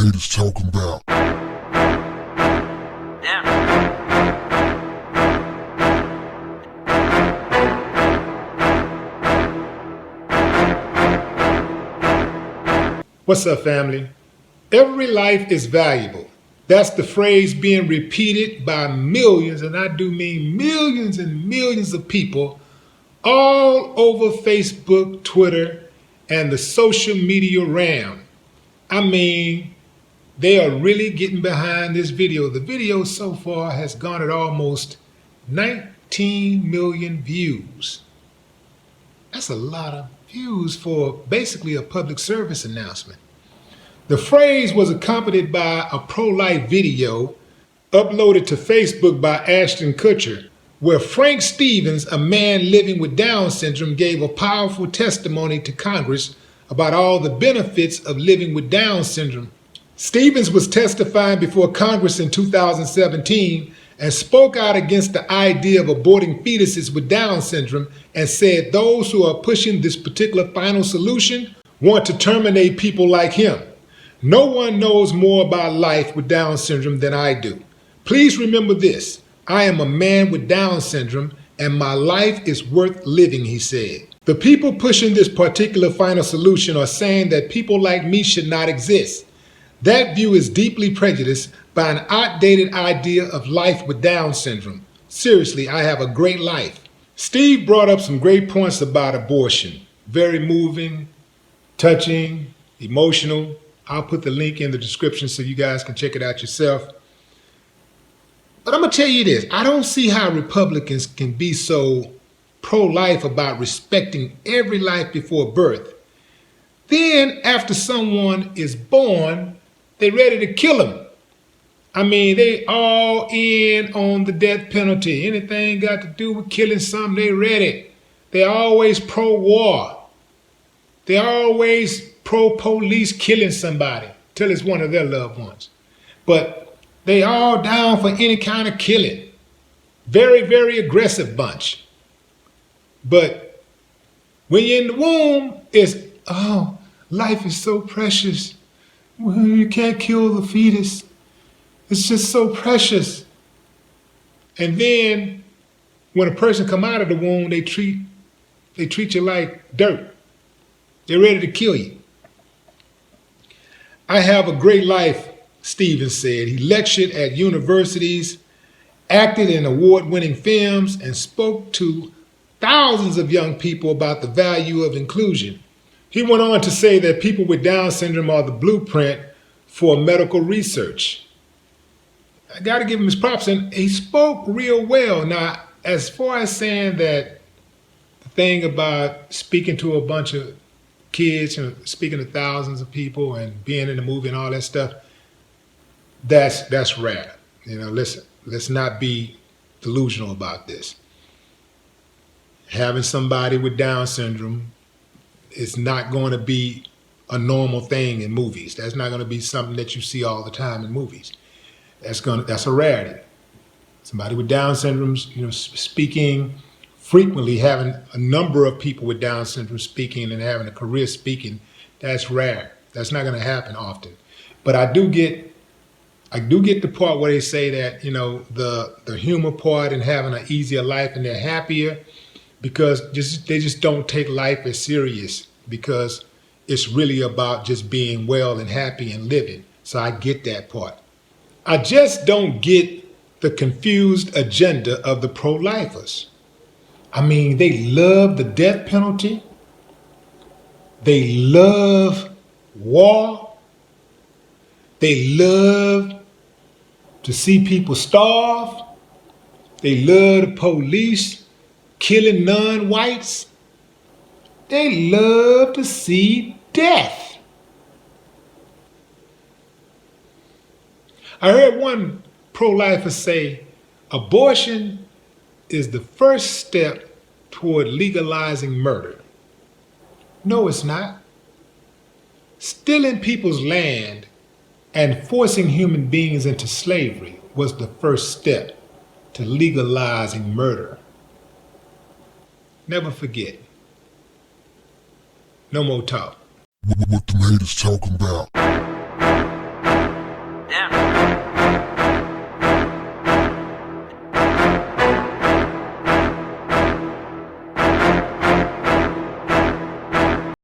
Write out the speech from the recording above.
haters talking about? What's up, family? Every life is valuable. That's the phrase being repeated by millions, and I do mean millions and millions of people all over Facebook, Twitter, and the social media realm. I mean, they are really getting behind this video. The video so far has garnered almost 19 million views. That's a lot of views for basically a public service announcement. The phrase was accompanied by a pro-life video uploaded to Facebook by Ashton Kutcher, where Frank Stevens, a man living with Down syndrome, gave a powerful testimony to Congress about all the benefits of living with Down syndrome. Stevens was testifying before Congress in 2017 and spoke out against the idea of aborting fetuses with Down syndrome and said those who are pushing this particular final solution want to terminate people like him. No one knows more about life with Down syndrome than I do. Please remember this. I am a man with Down syndrome and my life is worth living, he said. The people pushing this particular final solution are saying that people like me should not exist. That view is deeply prejudiced by an outdated idea of life with Down syndrome. Seriously, I have a great life. Steve brought up some great points about abortion. Very moving, touching, emotional. I'll put the link in the description so you guys can check it out yourself. But I'm going to tell you this. I don't see how Republicans can be so pro-life about respecting every life before birth. Then, after someone is born, they're ready to kill them. I mean, they all in on the death penalty. Anything got to do with killing something, they ready. They're always pro-war. They're always pro-police killing somebody till it's one of their loved ones. But they all down for any kind of killing. Very, very aggressive bunch. But when you're in the womb, it's, oh, life is so precious. Well, you can't kill the fetus. It's just so precious. And then when a person come out of the womb, they treat you like dirt. They're ready to kill you. I have a great life, Stevens said. He lectured at universities, acted in award-winning films, and spoke to thousands of young people about the value of inclusion. He went on to say that people with Down syndrome are the blueprint for medical research. I got to give him his props, and he spoke real well. Now, as far as saying that the thing about speaking to a bunch of kids, speaking to thousands of people and being in the movie and all that stuff, that's rare. Listen, let's not be delusional about this. Having somebody with Down syndrome is not going to be a normal thing in movies. That's not going to be something that you see all the time in movies. That's a rarity. Somebody with Down syndrome, speaking frequently, having a number of people with Down syndrome speaking and having a career speaking, that's rare. That's not going to happen often. But I do get the part where they say that, the humor part and having an easier life and they're happier because they just don't take life as serious because it's really about just being well and happy and living. So I get that part. I just don't get the confused agenda of the pro-lifers. I mean, they love the death penalty. They love war. They love to see people starve. They love the police killing non-whites. They love to see death. I heard one pro-lifer say, abortion is the first step toward legalizing murder. No, it's not. Stealing people's land and forcing human beings into slavery was the first step to legalizing murder. Never forget. No more talk. What them haters talking about?